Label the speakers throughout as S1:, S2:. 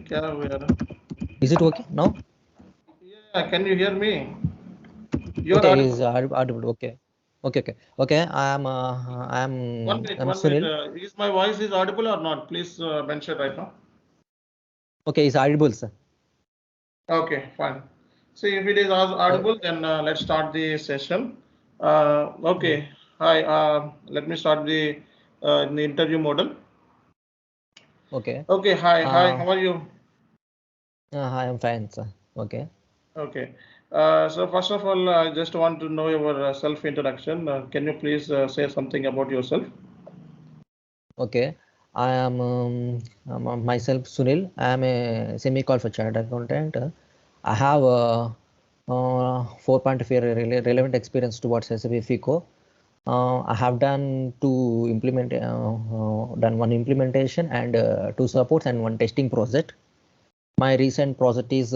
S1: क्या हुआ यार?
S2: Is it okay now?
S1: Yeah, can you hear me? You are
S2: Okay,
S1: audible.
S2: is audible. Okay.
S1: One minute,
S2: I'm
S1: one minute.
S2: Sunil.
S1: Is my voice is audible or not? Please mention right now.
S2: Okay, is audible, sir.
S1: Okay, fine. See, if it is audible, then let's start the session. Okay. Hi. Let me start the interview model.
S2: Okay.
S1: Okay. Hi. Hi.
S2: Uh,
S1: How are you?
S2: Hi, I'm fine, sir. Okay.
S1: Okay. So first of all, I just want to know your self-introduction. Can you please say something about yourself?
S2: Okay. I am myself Sunil. I am a semi-qualified chartered accountant. I have 4.5 year relevant experience towards SAP FICO. I have done done one implementation and two supports and one testing project. My recent project is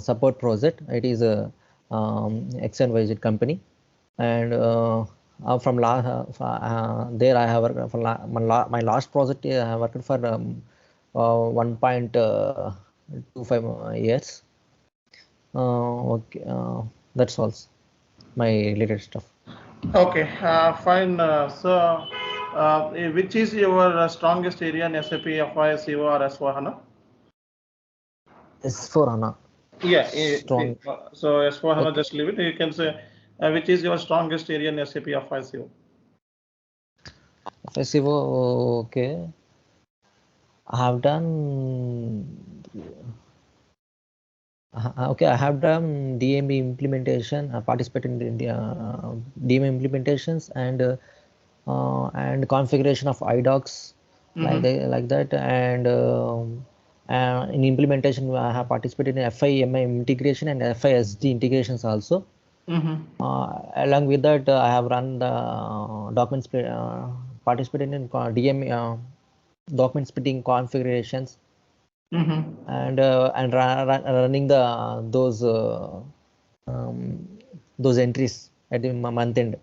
S2: support project. It is a X and YZ company, and from there I have worked for my last project. I have worked for 1.25 years. Okay, that's all. My related stuff.
S1: Okay, fine. Which is your strongest area in SAP FICO or S4HANA?
S2: S4 HANA.
S1: Yeah,
S2: Strong.
S1: so S4HANA,
S2: Okay.
S1: just leave it. You can say which is your strongest area in SAP FICO?
S2: FICO. Okay. I have done. Okay, I have done DME implementation. I participated in the DME implementations and configuration of iDocs like that. And in implementation, I have participated in FIMI integration and FISD integrations also. Along with that, I have run the documents participated in DME document splitting configurations. And running those entries at the month end,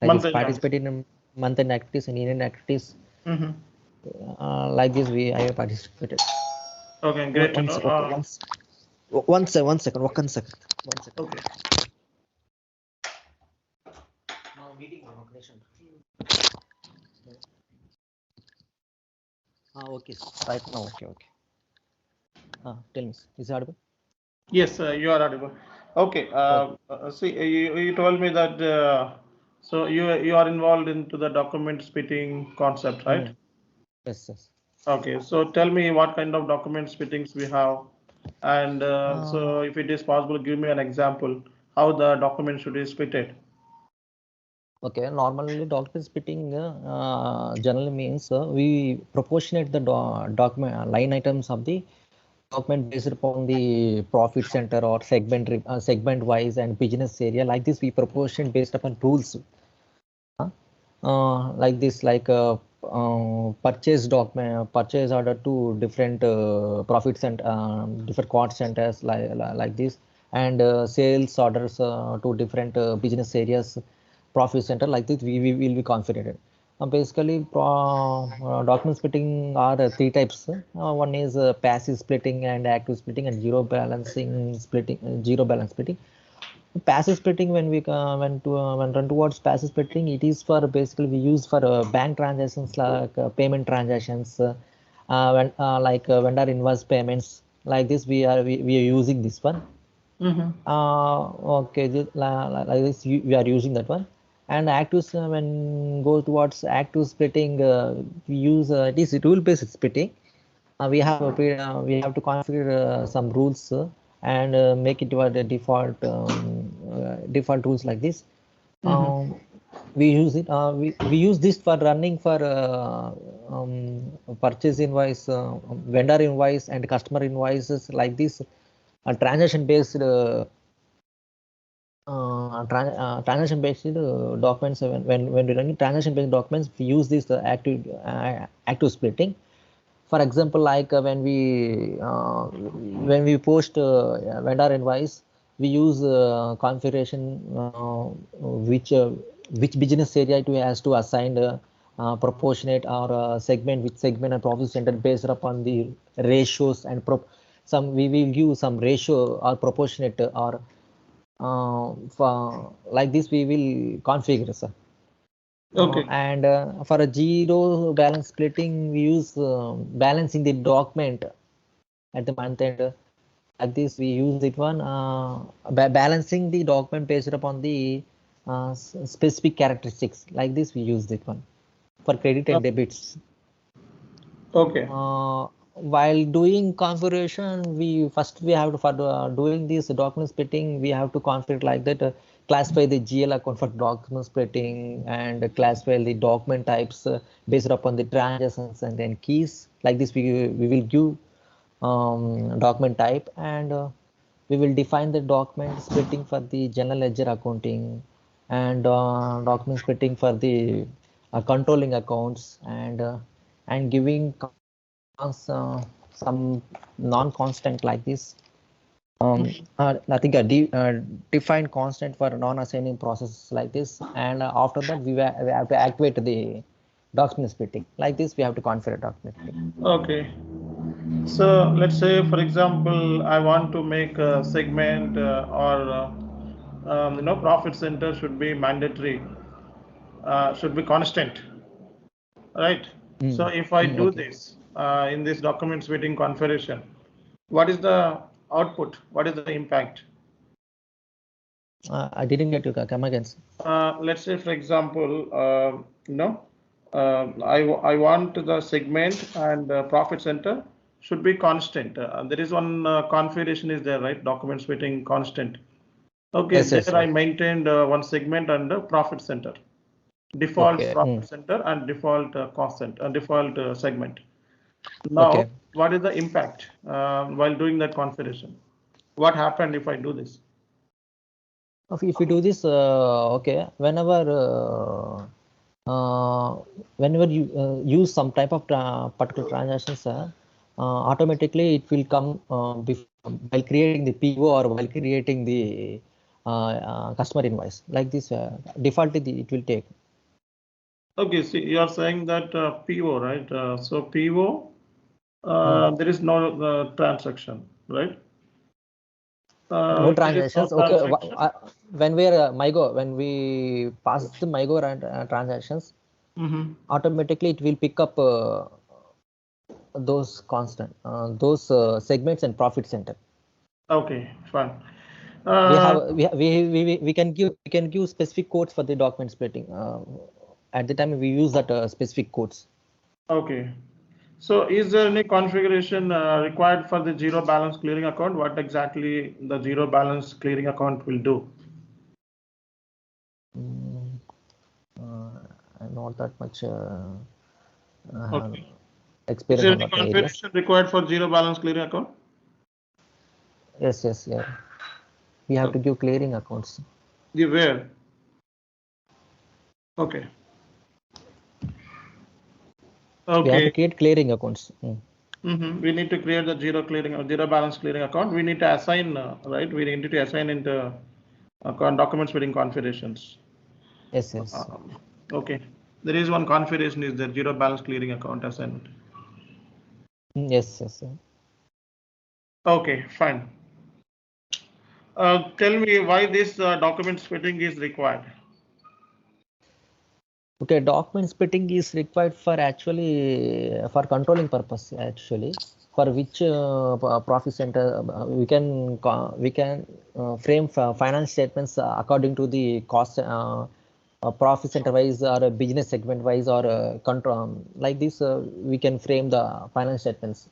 S2: like this, participating in month end activities and year-end activities. Like this, I have participated.
S1: Okay, great to know.
S2: One second.
S1: Okay.
S2: Now meeting location. Okay, right now. Okay. Tell me, is it audible?
S1: Yes, you are audible. Okay. See, you told me that so you are involved into the document splitting concept, right?
S2: Yes.
S1: Okay. So tell me what kind of document splittings we have, and so if it is possible, give me an example how the document should be splitted.
S2: Okay, normally document splitting generally means we proportionate the document line items of the document based upon the profit center or segment wise and business area. Like this, we proportion based upon rules. Like this, purchase order to different profit center, different cost centers like this, and sales orders to different business areas, profit center like this. We will be configured. Basically, document splitting are three types. One is passive splitting and active splitting and zero balance splitting. Passive splitting, when run towards passive splitting, it is for basically we use for bank transactions like payment transactions, vendor invoice payments like this. We are using this one. Okay, like this we are using that one. And active, when go towards active splitting, we use it is rule based splitting. We have to configure some rules and make it to the default rules like this. We use it. We use this for running for purchase invoice, vendor invoice, and customer invoices like this. Transaction based documents. When we're running transaction based documents, we use this active splitting. For example, like when we post vendor invoice, we use configuration which business area it has to assign proportionate or segment with segment and profit center based upon the ratios and we will give some ratio or proportionate or like this we will configure, sir.
S1: Okay.
S2: And for a zero balance splitting, we use balancing the document at the month end. Like this, we use it one balancing the document based upon the specific characteristics. Like this, we use it one for credit and debits.
S1: Okay.
S2: While doing configuration, we have to, for doing this document splitting, we have to configure like that. Classify the GL account for document splitting and classify the document types based upon the transactions and then keys. Like this, we will give document type, and we will define the document splitting for the general ledger accounting and document splitting for the controlling accounts, and giving some non-constant like this. I think a defined constant for non-assigning processes like this, and after that we have to activate the document splitting. Like this, we have to configure document splitting.
S1: Okay. So let's say, for example, I want to make a segment or profit center should be mandatory, should be constant, right? So if I do
S2: Okay.
S1: this in this document splitting configuration, what is the output? What is the impact?
S2: I didn't get you. Come again.
S1: Let's say, for example, I want the segment and profit center should be constant. There is one configuration is there, right? Document splitting constant. Okay,
S2: Yes, yes,
S1: there I
S2: yes.
S1: maintained one segment under profit center, default
S2: Okay.
S1: profit center and default cost center, default segment. Now,
S2: Okay.
S1: what is the impact while doing that configuration? What happened if I do this?
S2: If you do this, okay, whenever you use some type of particular transactions, automatically it will come while creating the PO or while creating the customer invoice. Like this, defaultly it will take.
S1: Okay, see, you are saying that PO, right? So PO, there is no transaction, right?
S2: No
S1: There is no
S2: transactions. Okay,
S1: transaction.
S2: when we pass the MIGO transactions, automatically it will pick up those constant, those segments and profit center.
S1: Okay, fine.
S2: We can give specific codes for the document splitting. At the time we use that specific codes.
S1: Okay. So is there any configuration required for the zero balance clearing account? What exactly the zero balance clearing account will do?
S2: I'm not that much
S1: Okay. Is
S2: experience
S1: there
S2: on
S1: any
S2: that areas.
S1: configuration required for zero balance clearing account?
S2: Yes, yeah. We have to give clearing accounts.
S1: The where? Okay.
S2: We have to
S1: Okay.
S2: create clearing accounts.
S1: We need to create the zero clearing or zero balance clearing account. We need to assign, right? We need to assign into document splitting configurations.
S2: Yes.
S1: Okay. There is one configuration is the zero balance clearing account assignment.
S2: Yes.
S1: Okay, fine. Tell me why this document splitting is required.
S2: Okay, document splitting is required for actually for controlling purpose actually, for which profit center we can frame finance statements according to the cost profit center wise or business segment wise or control like this we can frame the finance statements.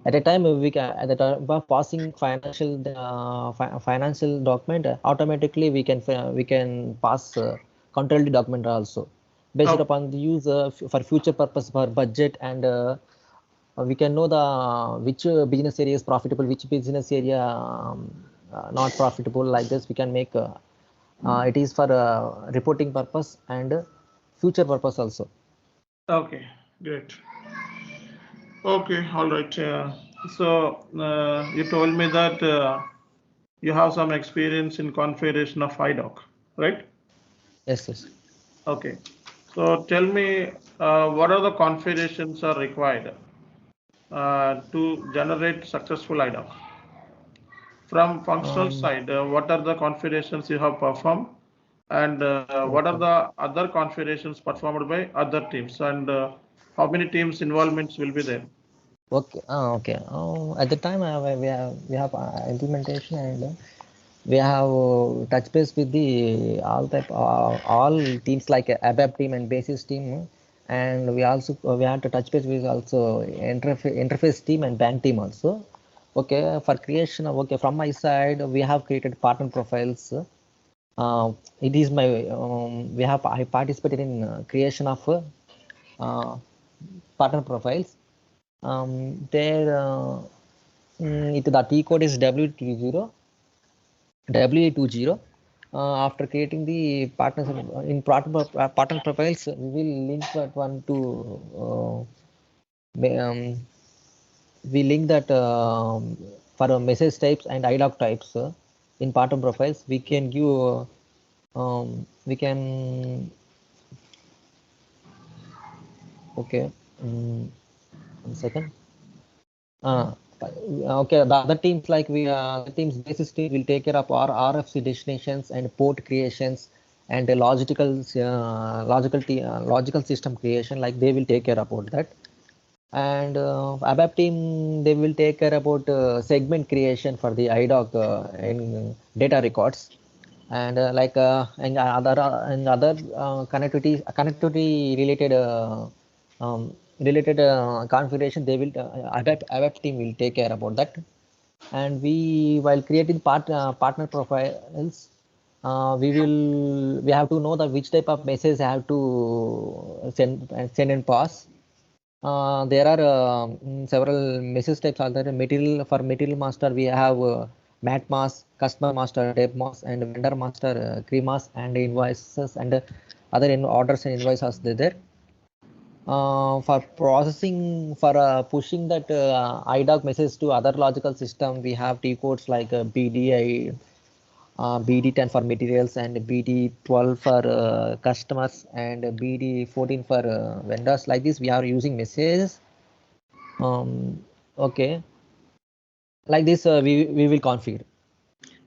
S2: At a time we can at the time of passing financial document automatically we can pass control the document also based
S1: Oh,
S2: upon the use for future purpose for budget, and we can know the which business area is profitable, which business area not profitable. Like this we can make it is for reporting purpose and future purpose also.
S1: okay, great. Okay, all right. So you told me that you have some experience in configuration of IDOC, right?
S2: Yes.
S1: Okay. So tell me, what are the configurations are required to generate successful IDOC? From functional
S2: Um,
S1: side, what are the configurations you have performed, and what are
S2: okay.
S1: the other configurations performed by other teams, and how many teams involvements will be there?
S2: Okay. Okay. At the time, we have implementation, and we have touch base with the all teams like ABAP team and basis team, and we had to touch base with also interface team and bank team also. Okay, for creation of, okay, from my side, we have created partner profiles. It is my I participated in creation of uh, partner profiles. There the T code is W20. After creating the partners in partner profiles, we will link that one to we link that for message types and IDOC types in partner profiles. We can give we can okay. 1 second. Uh, okay, the other teams like the teams basis team will take care of our RFC destinations and port creations and the logical system creation. Like they will take care about that. And ABAP team, they will take care about segment creation for the IDOC in data records, and and other connectivity related configuration. They will ABAP team will take care about that. And we, while creating partner profiles, we have to know that which type of message I have to send and pass. There are several message types are there. Material, for material master, we have mat mass, customer master, deb mass, and vendor master, cremas, and invoices, and other orders and invoices are there. For processing, for pushing that IDOC message to other logical system, we have T codes like BDI, BD10 for materials, and BD12 for customers, and BD14 for vendors. Like this, we are using messages. Okay, like this, we will configure.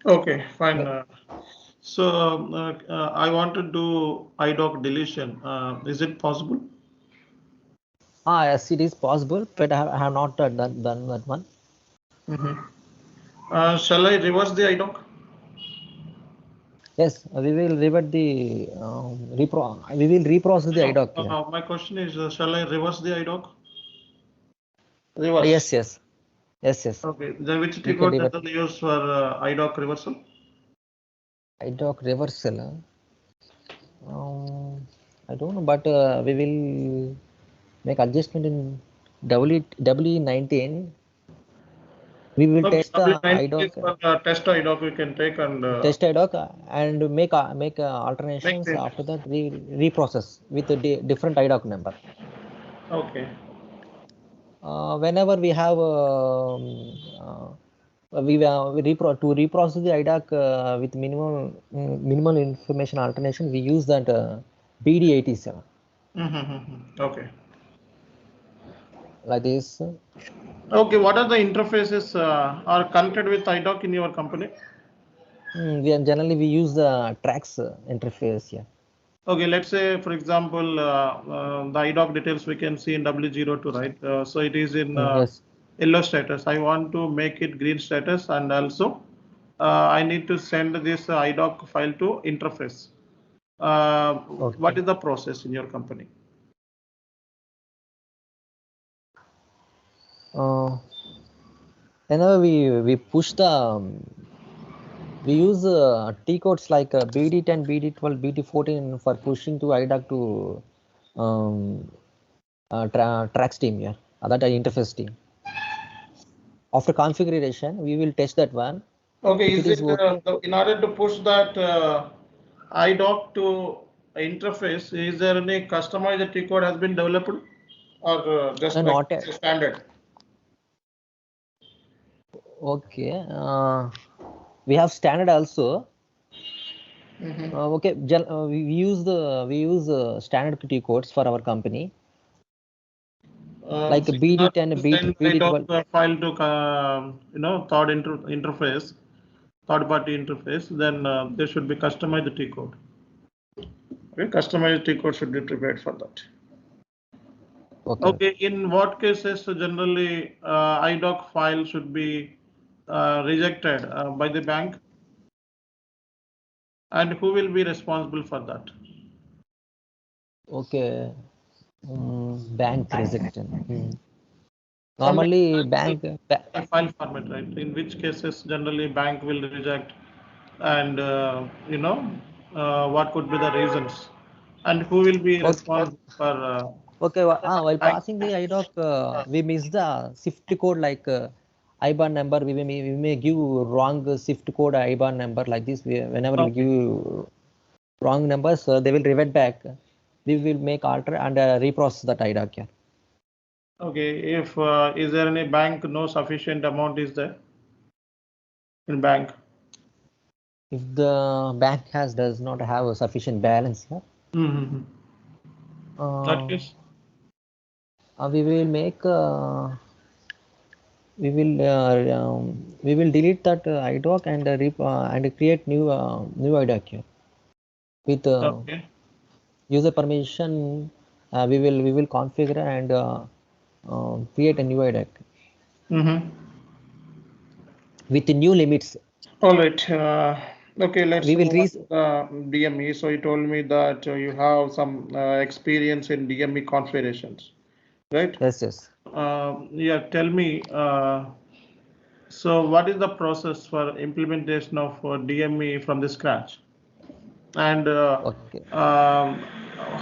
S1: Okay, fine.
S2: But,
S1: So I want to do IDOC deletion. Is it possible?
S2: yes, it is possible, but I have not done that one.
S1: Mhm. Shall I reverse the IDOC?
S2: Yes, we will revert the we will reprocess the
S1: No,
S2: IDOC. Yeah.
S1: my question is, shall I reverse the IDOC?
S2: Yes,
S1: Reverse.
S2: yes, yes, yes.
S1: Okay. Then which
S2: We
S1: T
S2: can
S1: code
S2: revert
S1: generally used for IDOC reversal?
S2: IDOC reversal. I don't know, but we will make adjustment in W19. We will
S1: Okay,
S2: test the
S1: W19 is
S2: IDOC,
S1: for test IDOC we can take and
S2: test IDOC, and make
S1: make
S2: alterations.
S1: changes.
S2: After that, we reprocess with a different IDOC number.
S1: Okay.
S2: Whenever we have to reprocess the IDOC with minimal information alternation, we use that BD87
S1: Okay.
S2: like this.
S1: Okay, what are the interfaces are connected with IDOC in your company?
S2: Generally we use the tracks interface. Yeah.
S1: Okay, let's say, for example, the IDOC details we can see in W02, right? So it is in
S2: Yes.
S1: yellow status. I want to make it green status, and also I need to send this IDOC file to interface. What
S2: Okay.
S1: is the process in your company?
S2: Uh, Whenever we push the we use T codes like BD10, BD12, BD14 for pushing to IDOC to tracks team. Yeah, that interface team. After configuration, we will test that one.
S1: Okay,
S2: If it
S1: is
S2: is
S1: it
S2: okay,
S1: in order to push that IDOC to interface, is there any customized T code has been developed, or just like
S2: not
S1: it's a standard?
S2: okay. We have standard also. Okay, we use standard T codes for our company, like
S1: So you have
S2: BD10
S1: to
S2: and
S1: send
S2: BD12.
S1: file to interface, third party interface. Then there should be customized T code. Okay, customized T code should be prepared for that.
S2: Okay,
S1: Okay, in what cases generally IDOC file should be rejected by the bank, and who will be responsible for that?
S2: okay. Bank rejection.
S1: Sometimes
S2: Normally,
S1: bank will
S2: bank.
S1: a file format, right? In which cases generally bank will reject, and what could be the reasons, and who will be
S2: Okay,
S1: responsible for
S2: okay. While
S1: bank?
S2: passing the IDOC, we miss the SIFT code, like IBAN number. We may give wrong SIFT code IBAN number like this. Whenever we
S1: Okay.
S2: give wrong numbers, they will revert back. We will make alter and reprocess that IDOC. Yeah.
S1: Okay. If is there any bank no sufficient amount is there in bank?
S2: If the bank does not have a sufficient balance, yeah,
S1: Mm-hmm. That
S2: uh,
S1: is
S2: we will make we will delete that IDOC and and create new IDOC here with
S1: okay.
S2: user permission. We will configure and create a new IDOC
S1: Mm-hmm.
S2: with the new limits.
S1: All right. Okay, let's
S2: We will
S1: move on to the DME. So you told me that you have some experience in DME configurations, right?
S2: yes.
S1: Yeah, tell me. So what is the process for implementation of DME from the scratch? And
S2: Okay.
S1: um,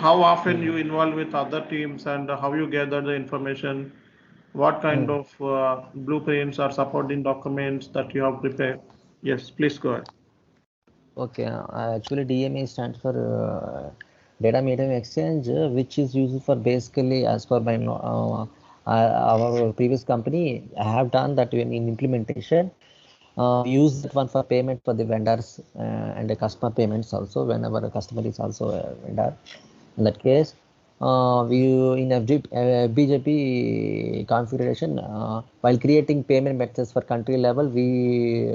S1: how often
S2: Hmm.
S1: you involve with other teams, and how you gather the information? What kind
S2: Hmm.
S1: of blueprints or supporting documents that you have prepared? Yes, please go ahead.
S2: Okay, actually DMA stands for data medium exchange, which is used for basically, as per my our previous company, I have done that in implementation. We use that one for payment for the vendors and the customer payments also, whenever a customer is also a vendor. In that case, we in BJP configuration, while creating payment methods for country level, we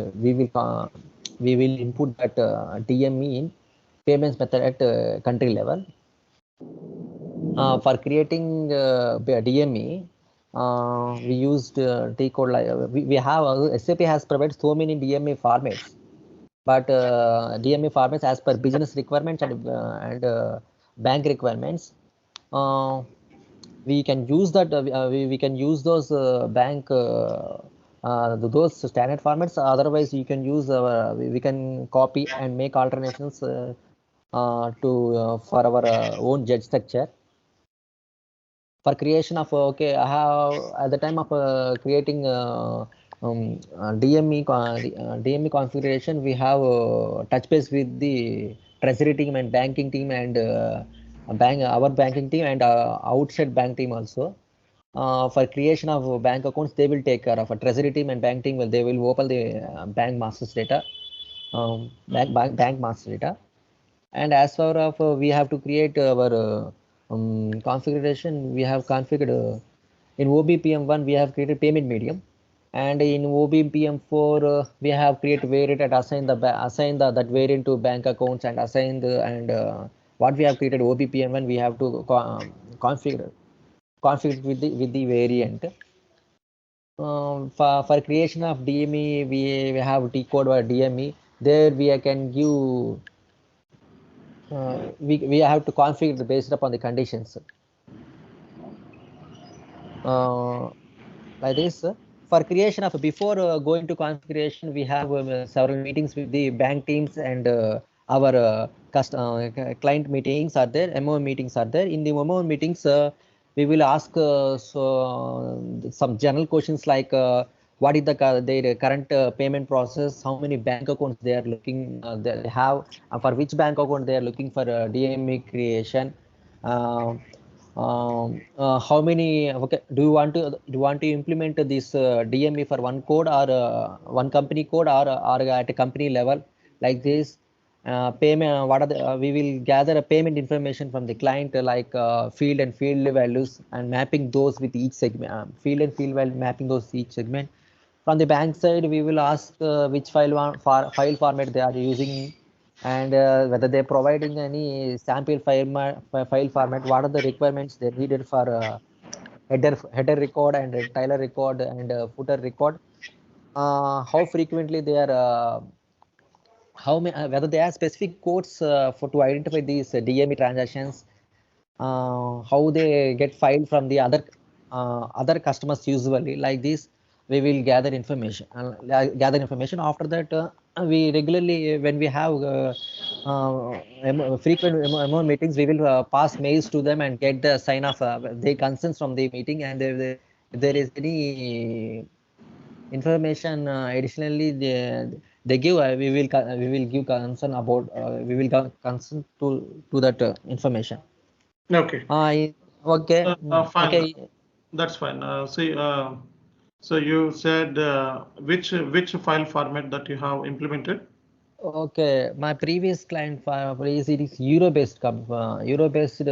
S2: will input that DME in payments method at country level. For creating DME, we used T code, like we have SAP has provided so many DME formats, but DME formats as per business requirements and bank requirements. Uh, we can use that. We can use those those standard formats. Otherwise, you can use we can copy and make alterations to for our own judge structure. For creation of okay, I have at the time of creating DME configuration, we have touch base with the treasury team and banking team and our banking team and outside bank team also. For creation of bank accounts, they will take care of a treasury team and bank team. They will open the bank masters data, bank master data. And as far of we have to create our configuration, we have configured in OBPM1 we have created payment medium, and in OBPM4 we have created variant and assign that variant to bank accounts and assign the and what we have created OBPM1 we have to configure with the variant. For creation of DME, we have T code or DME. There we can give we have to configure based upon the conditions. Uh, like this, for creation of before going to configuration, we have several meetings with the bank teams and our client meetings are there. MO meetings are there. In the MO meetings, we will ask some general questions like what is their current payment process, how many bank accounts they are looking they have, for which bank account they are looking for DME creation. Uh, how many okay do you want to implement this DME for one code or one company code or at a company level like this? payment, what are the we will gather a payment information from the client, like field and field values, and mapping those with each segment, field and field value, mapping those each segment. From the bank side, we will ask which file format they are using, and whether they're providing any sample file format, what are the requirements they needed for header record and title record and footer record, how frequently they are whether they have specific codes for to identify these DME transactions, how they get filed from the other customers usually, like this. We will gather information. After that, we regularly, when we have frequent meetings, we will pass mails to them and get the sign of their consents from the meeting, and if there is any information additionally they give, we will give concern about, we will give consent to that information.
S1: Okay.
S2: Okay.
S1: Fine.
S2: Okay.
S1: That's fine. See, so you said which file format that you have implemented?
S2: Okay, my previous client is, it is euro-based euro-based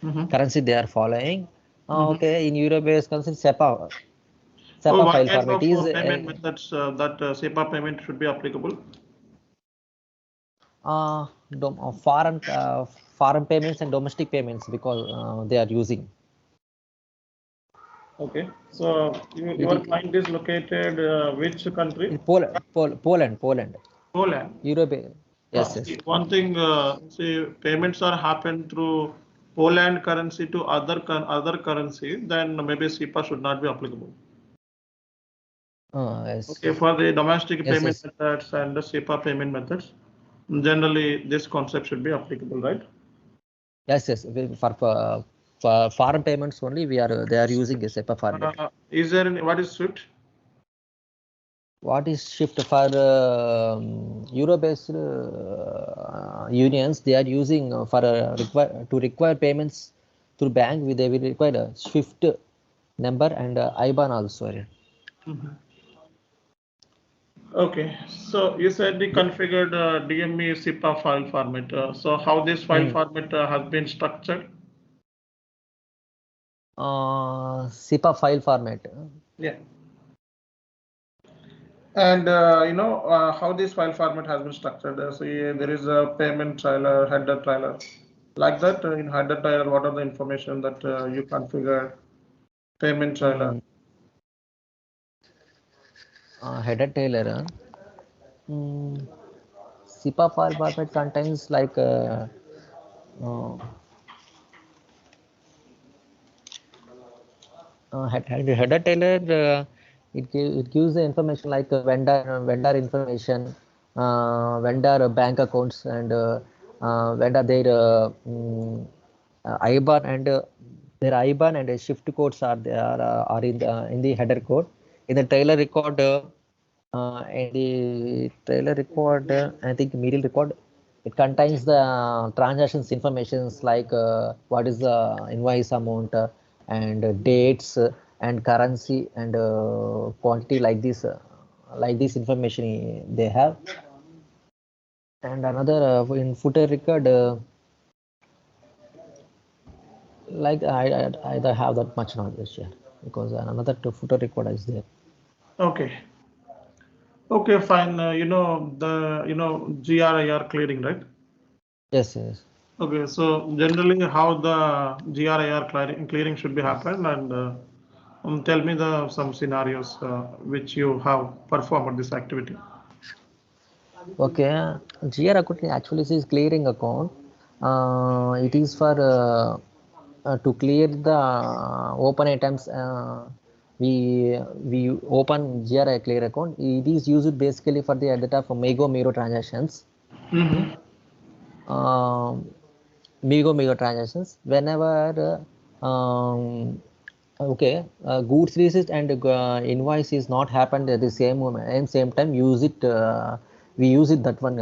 S1: Mm-hmm.
S2: currency they are following.
S1: Mm-hmm.
S2: Okay, in euro-based currency,
S1: Oh,
S2: SEPA
S1: what
S2: file
S1: kind
S2: format
S1: of
S2: is
S1: payment methods that SEPA payment should be applicable?
S2: foreign payments and domestic payments, because they are using.
S1: Okay, so
S2: It
S1: your client is located which country?
S2: in Poland.
S1: Poland.
S2: Europe. Yes, yes.
S1: See, one thing, see, payments are happen through Poland currency to other currency, then maybe SEPA should not be applicable.
S2: Yes.
S1: Okay, for the domestic
S2: Yes,
S1: payment
S2: yes.
S1: methods and the SEPA payment methods, generally this concept should be applicable, right?
S2: Yes, yes. For foreign payments only, they are using a SEPA format.
S1: Is there any, what is SWIFT?
S2: What is shift for euro-based unions? They are using for require payments through bank. They will require a SWIFT number and IBAN also.
S1: Mhm. Okay, so you said the configured DME SIPA file format. So how this file format has been structured?
S2: SIPA file format.
S1: Yeah. And how this file format has been structured. So yeah, there is a payment trailer, header trailer. Like that, in header trailer, what are the information that you configure? Payment trailer.
S2: Header Taylor. SIPA file format contains like uh, header Taylor. It gives the information like vendor information, vendor bank accounts, and vendor their IBAN, and their IBAN and shift codes are in the header code. In the trailer record, I think middle record, it contains the transactions informations like what is the invoice amount, and dates, and currency, and quantity, like this information they have. And another in footer record, like I don't have that much knowledge here, because another footer record is there.
S1: Okay. Okay, fine. GRIR clearing, right?
S2: Yes, yes.
S1: Okay, so generally how the GRIR clearing should be happen, and tell me the some scenarios which you have performed this activity.
S2: Okay, GR account actually is clearing account. It is for to clear the open items. We open GRI clear account. It is used basically for the data for Mego transactions.
S1: Mm-hmm.
S2: Mego transactions. Whenever okay, goods receipt and invoice is not happened at the same moment and same time, use it. We use it that one.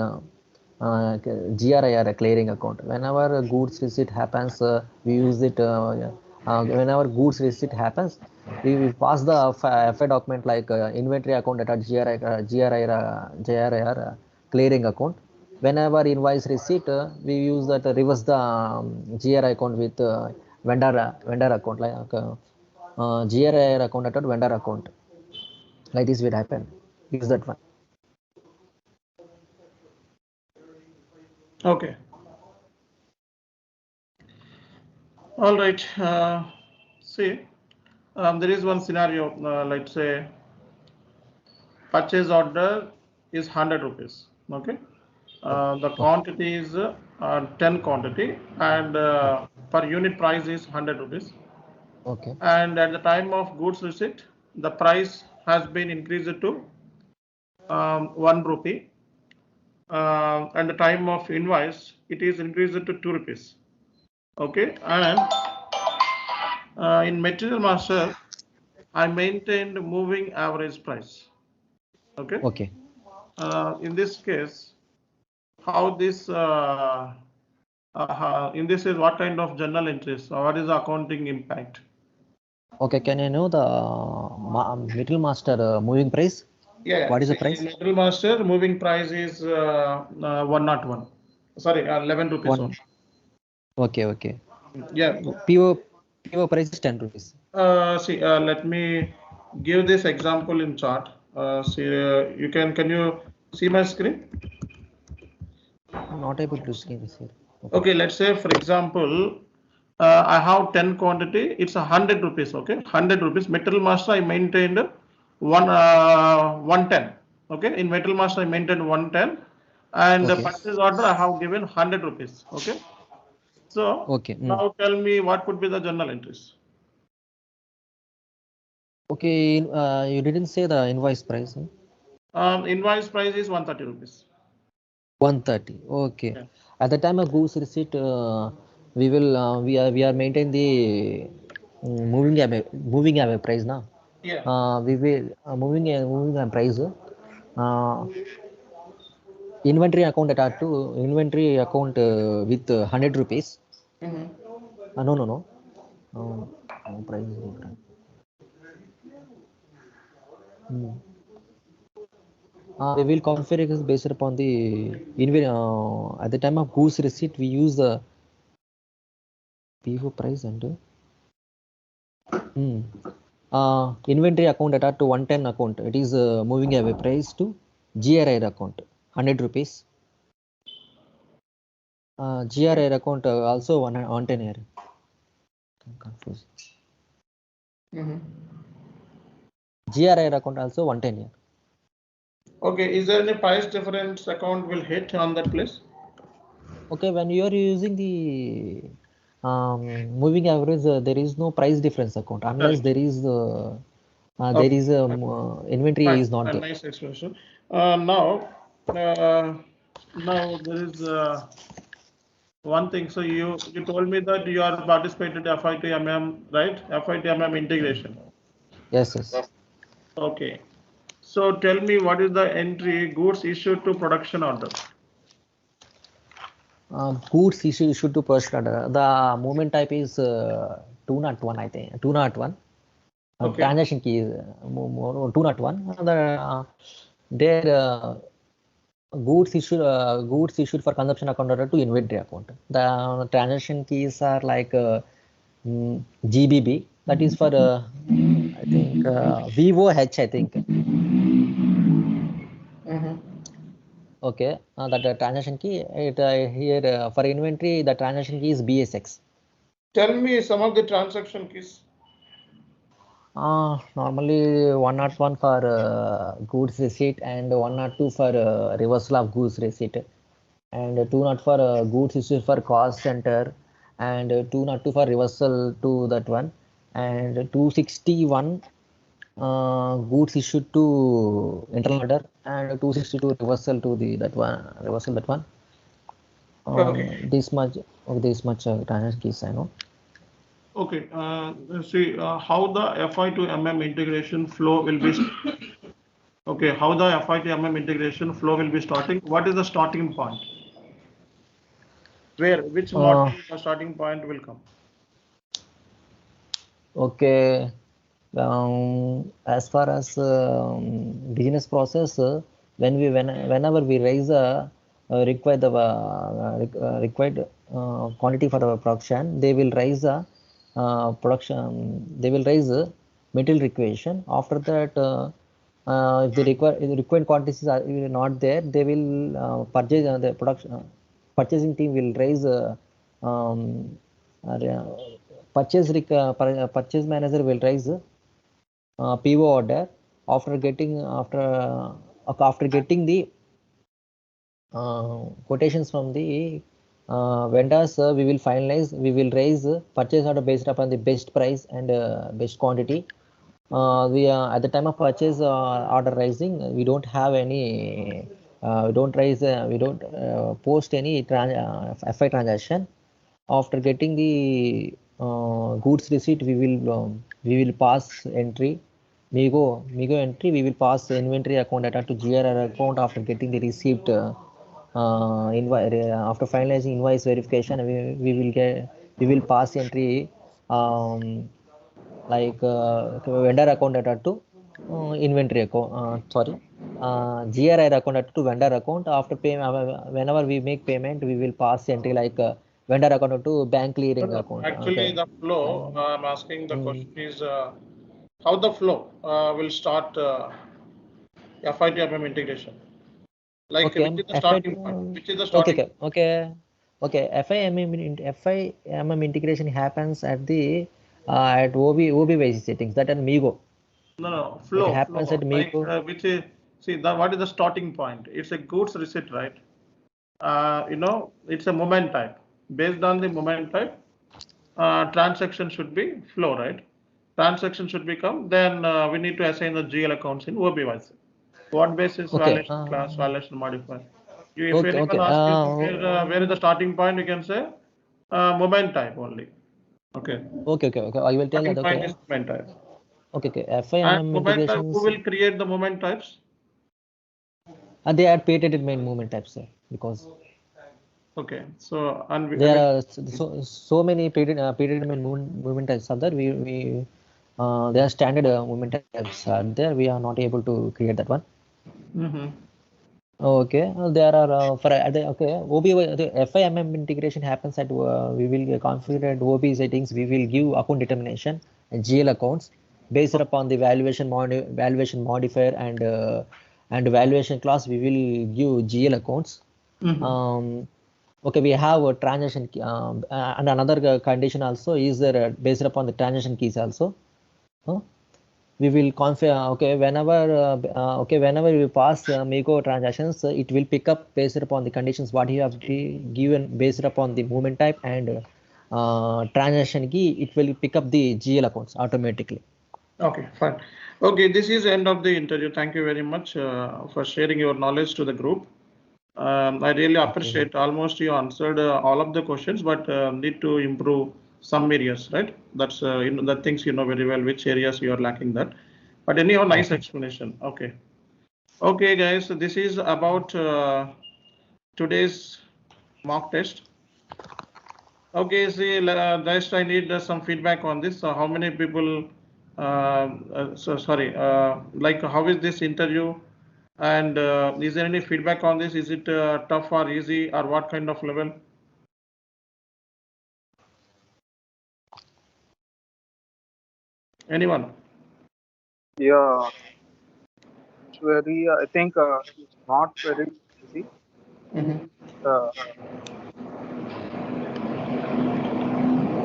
S2: GRIR clearing account. Whenever a goods receipt happens, we use it. Whenever goods receipt happens, we pass the FI document like inventory account at GRIR clearing account. Whenever invoice receipt, we use that reverse the GRI account with vendor account, like GRI account at vendor account. Like this will happen. Use that one.
S1: Okay. All right. See, there is one scenario. Let's say purchase order is 100 rupees. Okay. The
S2: Okay.
S1: quantity is 10 quantity, and per unit price is 100 rupees.
S2: Okay.
S1: And at the time of goods receipt, the price has been increased to 1 rupee. And the time of invoice, it is increased to 2 rupees. Okay. And in material master, I maintained moving average price. Okay.
S2: Okay.
S1: In this case, how this in this is what kind of journal entries or what is the accounting impact?
S2: Okay. Can I know the middle master moving price?
S1: Yeah,
S2: What is the
S1: see,
S2: price?
S1: in Metal Master, moving price is 101. Sorry, 11 rupees
S2: One.
S1: only.
S2: Okay. Okay.
S1: Yeah.
S2: PO price is 10 rupees.
S1: See, let me give this example in chart. See, you can you see my screen?
S2: I'm not able to see this here. Okay.
S1: Okay, let's say for example, I have 10 quantity. It's 100 rupees. Okay, 100 rupees. Metal Master I maintained 110. Okay, in Metal Master I maintained 110, and the
S2: Okay.
S1: purchase order I have given 100 rupees. Okay, so
S2: Okay.
S1: now tell me what could be the journal entries.
S2: Okay. You didn't say the invoice price. Huh?
S1: Invoice price is 130 rupees.
S2: 130. Okay.
S1: Yeah.
S2: At the time of goods receipt, we are maintain the moving away price now.
S1: Yeah.
S2: We will moving a price. Inventory account attached to inventory account with 100 rupees.
S1: Mm-hmm.
S2: No. Price is different. Hmm. We will configure it based upon the at the time of goods receipt. We use the PO price and inventory account attached to 110 account. It is moving away price to GRI account 100 rupees. GRI account also 110 here. I'm confused.
S1: Mm-hmm.
S2: GRI account also 110 here.
S1: Okay, is there any price difference account will hit on that place?
S2: Okay, when you are using the moving average, there is no price difference account unless
S1: Correct.
S2: there is
S1: Okay.
S2: inventory
S1: Fine.
S2: is not
S1: Fine.
S2: there.
S1: Nice explanation. Now, uh, now there is one thing. So you told me that you are participated FITMM, right? FITMM integration.
S2: Yes.
S1: Okay. So tell me what is the entry goods issued to production order?
S2: Goods issued to person order. The movement type is 201, I think. 201.
S1: Okay.
S2: Transaction key is 201. Their goods issued for consumption account order to inventory account. The transaction keys are like GBB. That is for I think VOH. I think.
S1: Mm-hmm.
S2: Okay. That transaction key. It here for inventory the transaction key is BSX.
S1: Tell me some of the transaction keys.
S2: Normally 101 for goods receipt and 102 for reversal of goods receipt, and 204 for goods issued for cost center, and 202 for reversal to that one, and 261 goods issued to internal order, and 262 reversal to the that one.
S1: Okay.
S2: This much transaction keys I know.
S1: Okay. See how the FI to MM integration flow will be. Okay. How the FI to MM integration flow will be starting? What is the starting point? Which
S2: Uh,
S1: module the starting point will come?
S2: okay. As far as business process, whenever we raise a required required quantity for the production, they will raise a they will raise a material requisition. After that, if the required quantities are not there, they will purchase the production purchasing team will raise um, uh, purchase manager will raise PO order. After getting the quotations from the vendors, we will raise purchase order based upon the best price and best quantity. We at the time of purchase order raising, we don't have any we don't post any FI transaction. After getting the goods receipt, we will pass entry Migo entry. We will pass inventory account data to GRR account after getting the receipt. After finalizing invoice verification, we will pass entry like vendor account data to inventory account. GRI account data to vendor account. After payment, whenever we make payment, we will pass entry like vendor account to bank clearing
S1: No.
S2: account.
S1: Actually,
S2: Okay.
S1: the flow, I'm asking the question is how the flow will start FITMM integration. Like,
S2: Okay.
S1: which is the starting point? Which is the
S2: Okay.
S1: starting?
S2: FIMM integration happens at the at OB basis settings. That are Migo.
S1: No,
S2: It
S1: flow.
S2: happens at
S1: Like,
S2: Migo.
S1: which is, see, what is the starting point? It's a goods receipt, right? It's a moment type. Based on the moment type, transaction should be flow, right? Transaction should become, then we need to assign the GL accounts in OBYC. What basis
S2: Okay.
S1: valuation class, valuation modifier? If
S2: Okay.
S1: anyone
S2: Okay.
S1: asks you where is the starting point, you can say moment type only. Okay.
S2: Okay. I will tell
S1: Starting
S2: that.
S1: point
S2: Okay.
S1: is moment type.
S2: Okay.
S1: And
S2: FIMM
S1: moment type, who
S2: integrations.
S1: will create the moment types?
S2: They are patented main movement types, sir, because
S1: Okay. So, and
S2: there are so many patented main movement types are there. They are standard movement types are there. We are not able to create that one.
S1: mhm.
S2: Okay, there are okay the FIMM integration happens at we will configure at OB settings. We will give account determination and GL accounts based upon the valuation modifier and valuation class. We will give GL accounts.
S1: Mhm.
S2: Um, okay, we have a transaction and another condition also is based upon the transaction keys also. Huh? We will configure whenever we pass Migo transactions, it will pick up based upon the conditions what you have given based upon the movement type and transaction key. It will pick up the GL accounts automatically.
S1: Okay, fine. Okay, this is the end of the interview. Thank you very much for sharing your knowledge to the group. I really
S2: Okay.
S1: appreciate almost you answered all of the questions, but need to improve some areas, right? That's the things you know very well, which areas you are lacking that. But anyhow, nice
S2: Okay.
S1: explanation. Okay. Okay, guys, so this is about today's mock test. Okay, see, just I need some feedback on this. So how many people, sorry, like how is this interview? And is there any feedback on this? Is it tough or easy or what kind of level? Anyone?
S3: Yeah, it's very, I think it's not very easy.
S1: Mhm.
S3: Uh,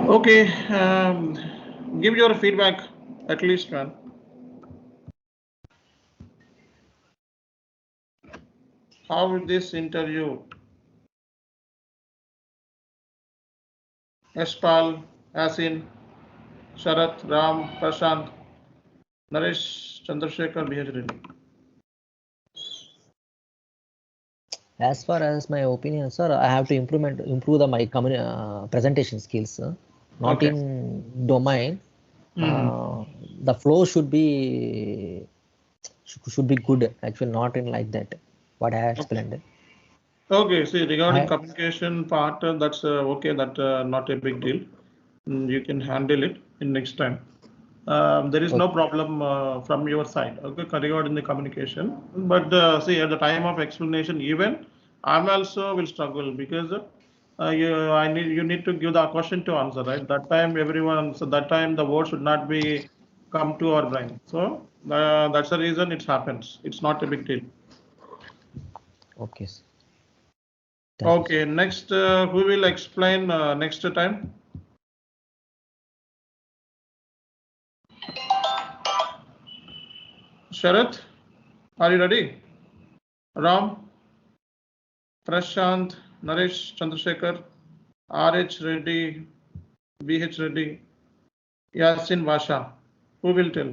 S1: Okay, give your feedback at least, man. How is this interview? Yashpal, Asin, Sharath, Ram, Prashant, Naresh, Chandrasekhar, behaved.
S2: As far as my opinion, sir, I have to improve my presentation skills, not
S1: Okay.
S2: in domain.
S1: Hmm.
S2: The flow should be good. Actually, not in like that. What I have
S1: Okay.
S2: explained.
S1: Okay. See, regarding
S2: I
S1: communication part, that's okay. That not a big deal. You can handle it in next time. There is no
S2: Okay.
S1: problem from your side, okay, regarding the communication. But see, at the time of explanation, even I'm also will struggle because you need to give the question to answer, right? That time everyone, so that time the word should not be come to our brain. So that's the reason it happens. It's not a big deal.
S2: Okay. Thank you, sir.
S1: Okay, next who will explain next time? Sharath, are you ready? Ram, Prashant, Naresh, Chandrasekhar, RH Reddy, BH Reddy, Yasin Vasha. Who will tell?